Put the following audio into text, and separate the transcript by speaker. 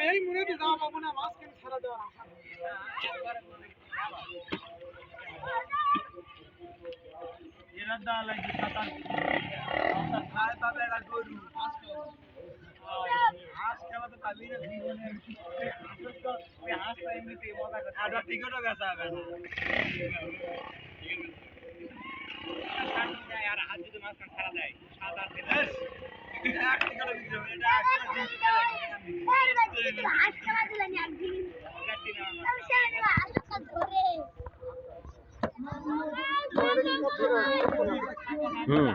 Speaker 1: এই মনে যাওয়া পাবো না মাছ কেন ছাড়া দেওয়া টিকিটও বেচা হবে না আর হাত যদি মাঝখান ছাড়া দেয় 7-8 দিন এক টিকিটও বিক্রি হবে এটা
Speaker 2: হুম।